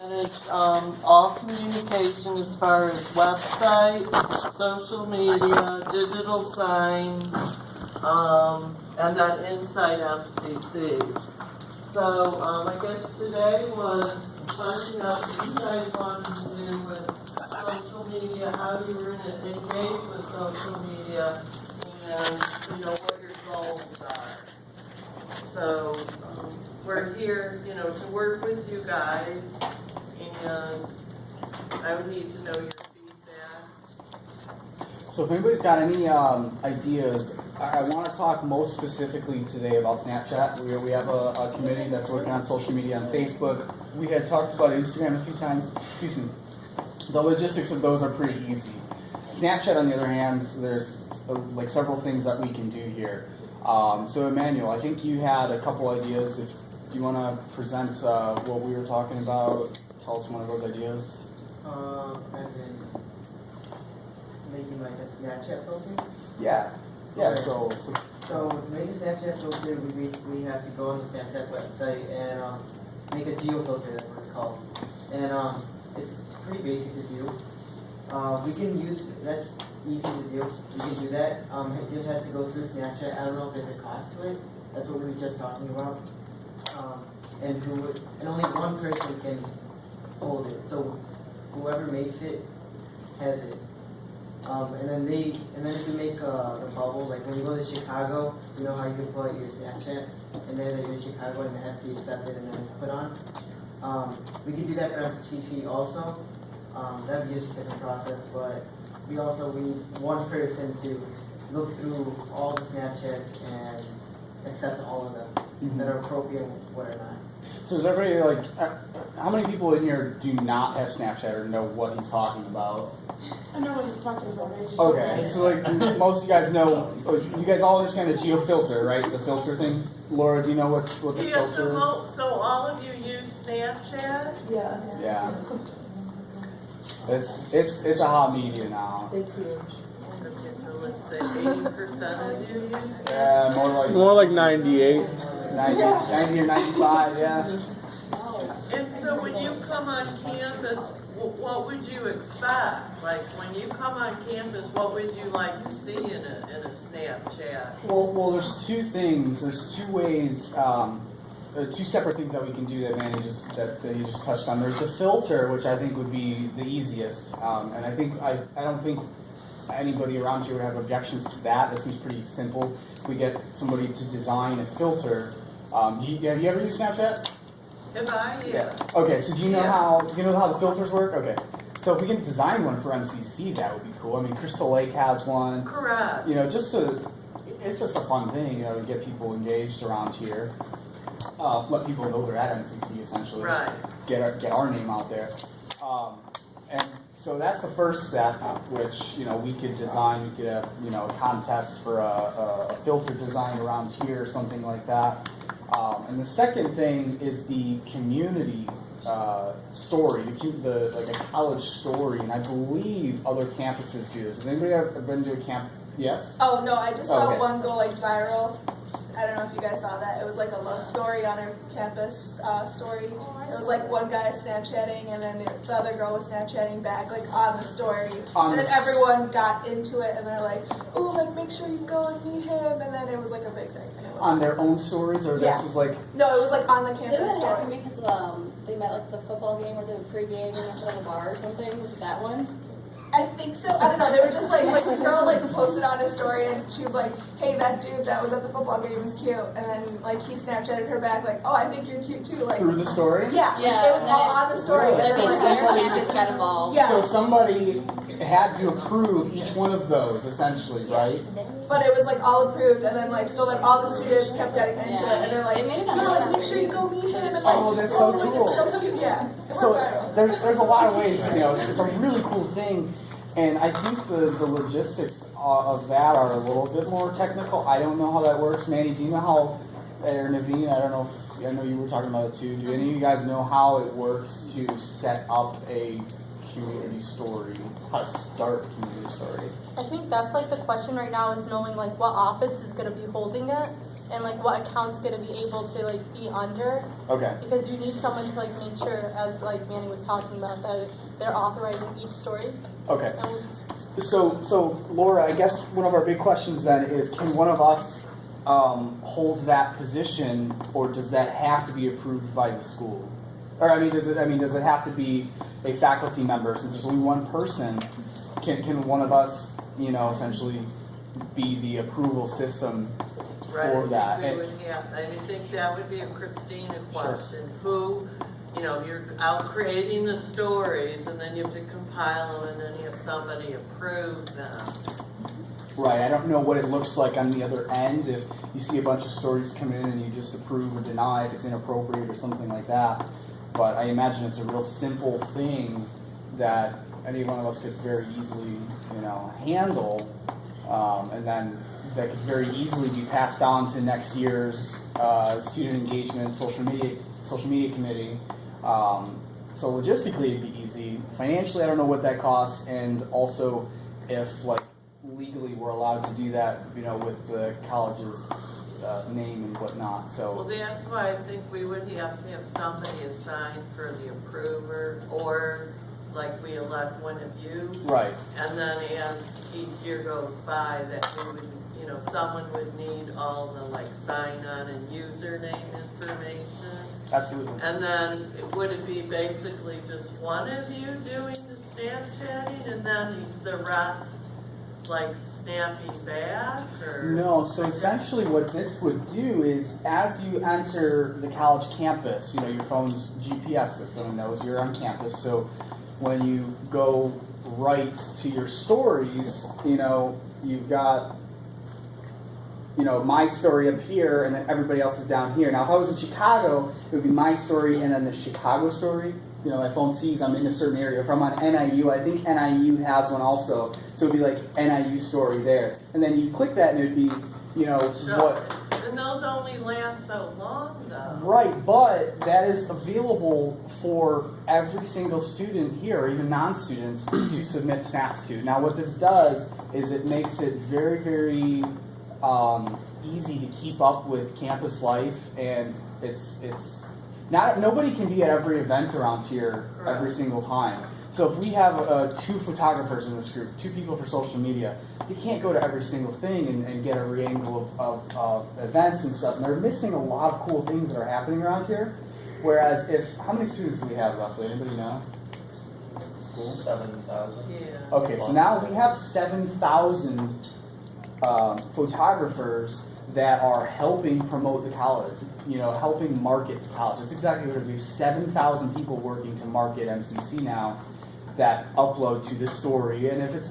Manage all communication as far as website, social media, digital signs, and then inside MCC. So I guess today was finding out what you guys wanted to do with social media, how you were going to engage with social media, and what your goals are. So we're here, to work with you guys. And I would need to know your feedback. So if anybody's got any ideas, I want to talk most specifically today about Snapchat. We have a committee that's working on social media on Facebook. We had talked about Instagram a few times. Excuse me. The logistics of those are pretty easy. Snapchat, on the other hand, there's like several things that we can do here. So Emmanuel, I think you had a couple ideas. If you want to present what we were talking about, tell us one of those ideas. As in making like a Snapchat filter? Yeah. Yeah, Okay. so So to make a Snapchat filter, we basically have to go on the Snapchat website and make a geo filter, that's what it's called. And it's pretty basic to do. We can use, that's easy to do. We can do that. It just has to go through Snapchat. I don't know if there's a cost to it. That's what we were just talking about. And only one person can hold it. So whoever makes it has it. And then if you make the bubble, like when you go to Chicago, you know how you can put your Snapchat, and then you're in Chicago and it has to be accepted and then put on. We could do that for MCC also. That would be just a different process, but we need one person to look through all the Snapchats and accept all of them that are appropriate and what are not. So is everybody how many people in here do not have Snapchat or know what he's talking about? I know what he's talking about. I just Okay, so most of you guys know, you guys all understand the geo filter, right? The filter thing. Laura, do you know what the Yeah, filter is? so all of you use Snapchat? Yes. Yeah. It's a hot media now. It's huge. Okay, so let's say 80% of you use it? Yeah, More like 98. 90 or 95, yeah. And so when you come on campus, what would you expect? Like when you come on campus, what would you like to see in a Snapchat? Well, there's two things. There's two ways, two separate things that we can do that Manny that you just touched on. There's the filter, which I think would be the easiest, and I don't think anybody around here would have objections to that. That seems pretty simple. If we get somebody to design a filter, have you ever used Snapchat? If I, yeah. Okay, so do you know how the filters work? Okay, so if we can design one for MCC, that would be cool. I mean, Crystal Lake has one. Correct. It's just a fun thing, to get people engaged around here. Let people know they're at MCC essentially. Right. Get our name out there. And so that's the first step, which we could design. We could have a contest for a filter design around here or something like that. And the second thing is the community story, like a college story, and I believe other campuses do this. Has anybody ever been to a camp? Yes? Oh, no, I just saw Okay. one go viral. I don't know if you guys saw that. It was like a love story on her campus story. It was like one guy Snapchatting and then the other girl was Snapchatting back on the story. And then everyone got into it and they're like, oh, make sure you go and meet him. And then it was like a big thing. On their own stories, or Yeah. this was like... No, it was like on the Didn't campus that happen story. because they met like the football game, was it a pregame and went to a bar or something? Was it that one? I think so. I don't know. They were just like the girl posted on her story and she was like, hey, that dude that was at the football game is cute. And then he Snapchatted her back oh, I think you're cute too. Through the story? Yeah, Yeah, it was and all then on the story. But It's the like- entire campus got involved. Yeah. So somebody had to approve each one of those, essentially, right? But it was all approved, and then so all the students kept getting into it, and they're like, They made it on no, the make sure you go meet him. And Oh, that's so cool. It's so cute, yeah. It So went viral. there's a lot of ways, it's a really cool thing. And I think the logistics of that are a little bit more technical. I don't know how that works. Manny, do you know how, or Naveen, I know you were talking about it too. Do any of you guys know how it works to set up a community story, how to start a community story? I think that's the question right now is knowing what office is going to be holding it. and like what account's gonna be able to like be under, Okay. because you need someone to like make sure, as like Manny was talking about, that they're authorizing each story. Okay. And So Laura, I guess one of our big questions then is, can one of us hold that position, or does that have to be approved by the school? Or does it have to be a faculty member? Since there's only one person, can one of us, essentially be the approval system for that? We would have, I think that would be a Christina question. Who, you're out creating the stories, and then you have to compile them, and then you have somebody approve them. Right, I don't know what it looks like on the other end, if you see a bunch of stories come in and you just approve or deny if it's inappropriate or something like that. But I imagine it's a real simple thing that any one of us could very easily, handle, and then that could very easily be passed on to next year's student engagement social media committee. So logistically it'd be easy. Financially, I don't know what that costs, and also if legally we're allowed to do that, with the college's name and whatnot. Well, So that's why I think we would have to have somebody assigned for the approver, or like we elect one of you. right, And then as each year goes by, that we would, someone would need all the sign-on and username information. absolutely. And then would it be basically just one of you doing the Snapchatting, and then the rest snapping back, or? No, so essentially what this would do is, as you enter the college campus, your phone's GPS system knows you're on campus, so when you go right to your stories, you've got, my story up here, and then everybody else is down here. Now, if I was in Chicago, it would be my story and then the Chicago story. My phone sees I'm in a certain area. If I'm on NIU, I think NIU has one also. So it would be NIU story there. And then you click that and it would be, what... And those only last so long, though. Right, but that is available for every single student here, or even non-students, to submit snaps to. Now, what this does is it makes it very, very easy to keep up with campus life, and it's not, nobody can be at every event around here every single time. So if we have 2 photographers in this group, 2 people for social media, they can't go to every single thing and get every angle of events and stuff. And they're missing a lot of cool things that are happening around here. Whereas how many students do we have roughly? Anybody know? School? 7,000. Yeah. Okay, so now we have 7,000 photographers that are helping promote the college, helping market the college. That's exactly what it is. We have 7,000 people working to market MCC now that upload to this story. And if it's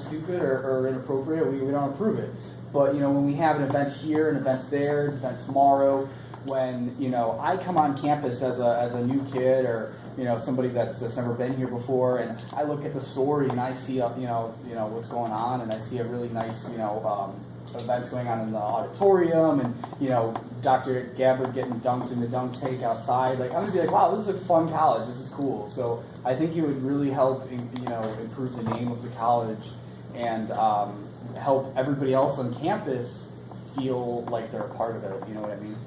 stupid or inappropriate, we don't approve it. But when we have an event here, an event there, an event tomorrow, when I come on campus as a new kid, or somebody that's never been here before, and I look at the story and I see what's going on, and I see a really nice event going on in the auditorium, and Dr. Gabbard getting dunked in the dunk tank outside. I'm gonna be like, wow, this is a fun college. This is cool. So I think it would really help improve the name of the college, and help everybody else on campus feel like they're a part of it. You know what I mean?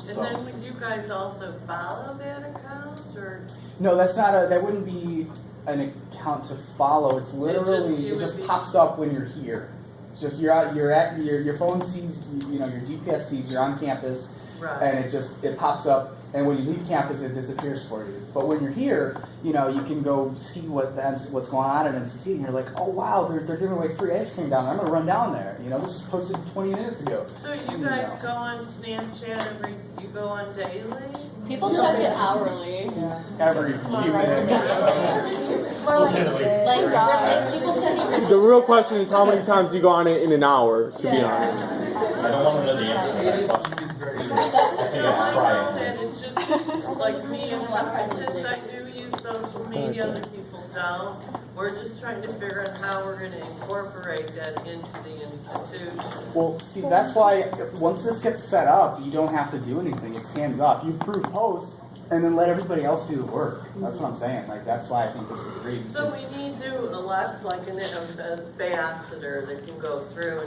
And then would you guys also follow that account, or? No, that wouldn't be an account to follow. It's literally, it just pops up when you're here. It's just your phone sees, your GPS sees you're on campus, Right. and it pops up, and when you leave campus it disappears for you. But when you're here, you can go see what's going on at MCC, and you're like, oh wow, they're giving away free ice cream down there. I'm gonna run down there. This was posted 20 minutes ago. So you guys go on Snapchat you go on daily? People check it hourly. Every few minutes. More like people check it. The real question is how many times do you go on it in an hour, to be honest. I don't want to know the answer to that question. I know that it's just like me, and since I do use social media, other people don't. We're just trying to figure out how we're going to incorporate that into the institution. Well, see, that's why once this gets set up, you don't have to do anything. It's hands off. You approve posts, and then let everybody else do the work. That's what I'm saying. Like, that's why I think this is great. So we need to elect like an ambassador that can go through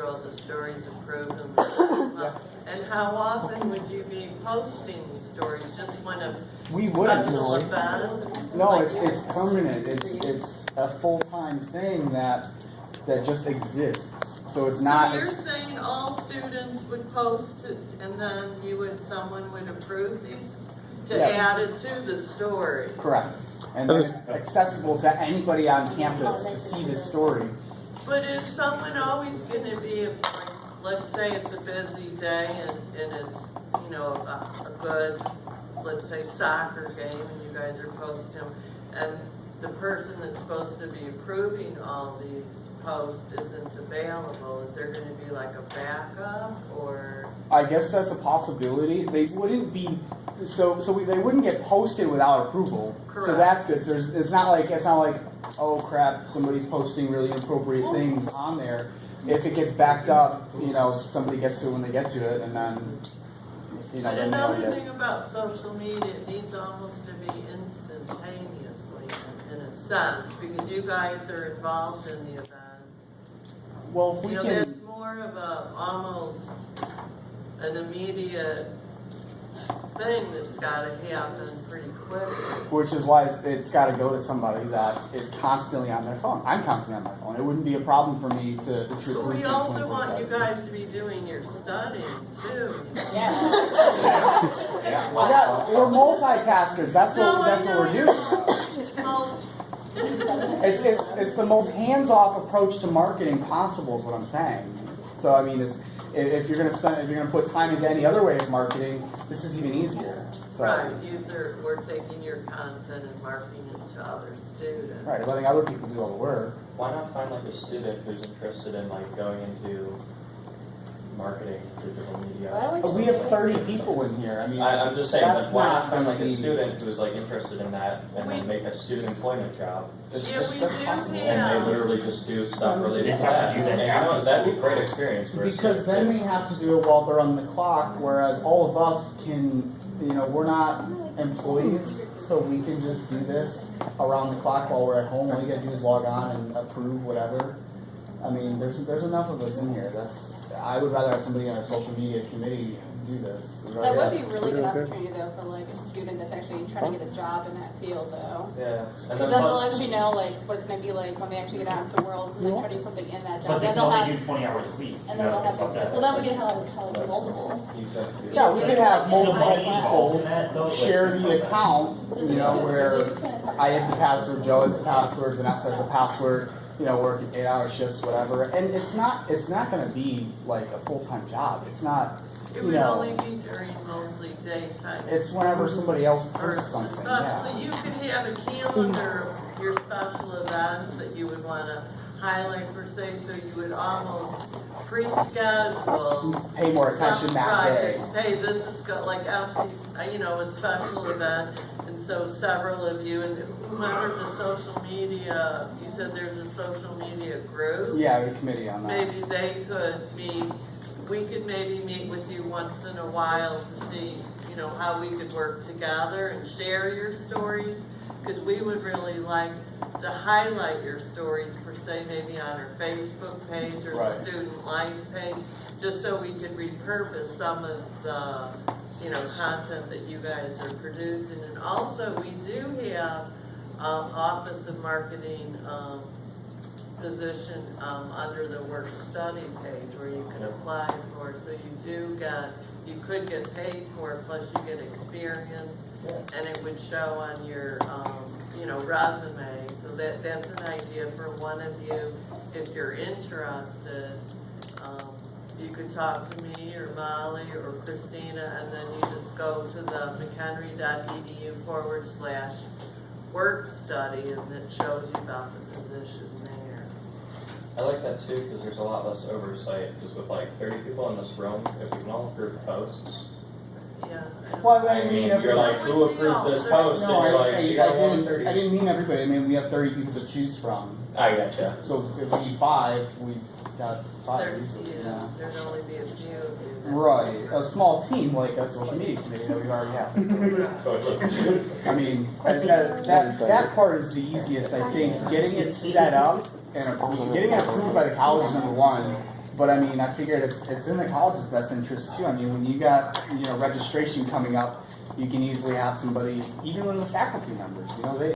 all the stories and prove them. And how often would you be posting these stories? Just when a We wouldn't. special No, event? no, Like, it's permanent. It's a full-time thing that just exists. So it's not. So you're saying all students would post it, and then someone would approve these to Yeah. add it to the story? Correct. And then it's accessible to anybody on campus to see this story. But is someone always going to be, like, let's say it's a busy day and it's, you know, a good, let's say, soccer game, and you guys are posting them, and the person that's supposed to be approving all these post isn't available, is there going to be like a backup, or? I guess that's a possibility. They wouldn't be they wouldn't get posted without approval. Correct. So that's good. So it's not like oh crap, somebody's posting really inappropriate things on there. If it gets backed up, you know, somebody gets to it when they get to it, and then And then they'll another get. thing about social media, it needs almost to be instantaneously in a sense, because you guys are involved in the event. Well, if we You know, can. that's more of a, almost an immediate thing that's gotta happen pretty quickly. Which is why it's got to go to somebody that is constantly on their phone. I'm constantly on my phone. It wouldn't be a problem for me to But truthfully we fix also 24/7. want you guys to be doing your studying too. Yeah. Yeah, we're multitaskers. That's No, what I know we're you're doing. most- It's the most hands-off approach to marketing possible is what I'm saying. So I mean, if you're gonna put time into any other way of marketing, this is even easier. So, Right, we're taking your content and marketing it to other students. right, letting other people do all the work. Why not find like a student who's interested in like going into marketing, digital media? Why don't We have 30 people in here. I mean, I'm just saying, that's but why not find gonna like a be- student who's like interested in that and then make a student employment job? Yeah, we that's do possible. And Yeah. they literally just do stuff related They to have that. to do that. And you know, that'd be a great experience for a Because student, then too. they have to do it while they're on the clock, whereas all of us can, you know, we're not employees, so we can just do this around the clock while we're at home. All you gotta do is log on and approve whatever. I mean, there's enough of us in here. I would rather have somebody on a social media committee do this. That would be a really good opportunity though for like a student that's actually trying to get a job in that field though. Yeah, and Because then then they'll plus, actually know like what it's going to be like when they actually get out into the world and try to do something in that job. But they Then can they'll only have, do 20 hours a week. and then they'll have, well then we can have multiple. you just do- Yeah, we could have multiple Involved in people that, though, share the account, you know, where I have the password, Joe has the password, Vanessa has the password, you know, work 8-hour shifts, whatever. And it's not going to be like a full-time job. It's not, It you would know, only be during mostly daytime. it's whenever somebody else Or posts something. especially, Yeah. you could have a calendar of your special events that you would want to highlight per se, so you would almost pre-schedule. Pay more attention that day. Right, hey, this is like MC's, you know, a special event, and so several of you, and whomever the social media, you said there's a social media group? Yeah, the committee on that. Maybe they could meet, we could maybe meet with you once in a while to see, you know, how we could work together and share your stories, because we would really like to highlight your stories per se, maybe on our Facebook page or Right. the Student Life page, just so we could repurpose some of the, you know, content that you guys are producing. And also, we do have Office of Marketing position under the work study page where you can apply for, so you could get paid for it, plus you get experience, and it would show on your, you know, resume. So that's an idea for one of you, if you're interested. You could talk to me or Molly or Christina, and then you just go to the mchenry.edu/work study, and it shows you about the position there. I like that too, because there's a lot less oversight, because with like 30 people in this room, if we can all approve posts, Yeah. Well, I mean, you're like, who approved this post? And No, you're like, you got I 30. didn't mean everybody. I mean, we have 30 people to choose from. I gotcha. So if we need 5, we've got 5. Yeah, there'd only be a few of you. Right. A small team like a social media committee that we already have. Totally. I mean, that part is the easiest, I think. Getting it set up and getting it approved by the college, number one. But I mean, I figured it's in the college's best interest too. I mean, when you got registration coming up, you can easily have somebody, even one of the faculty members. They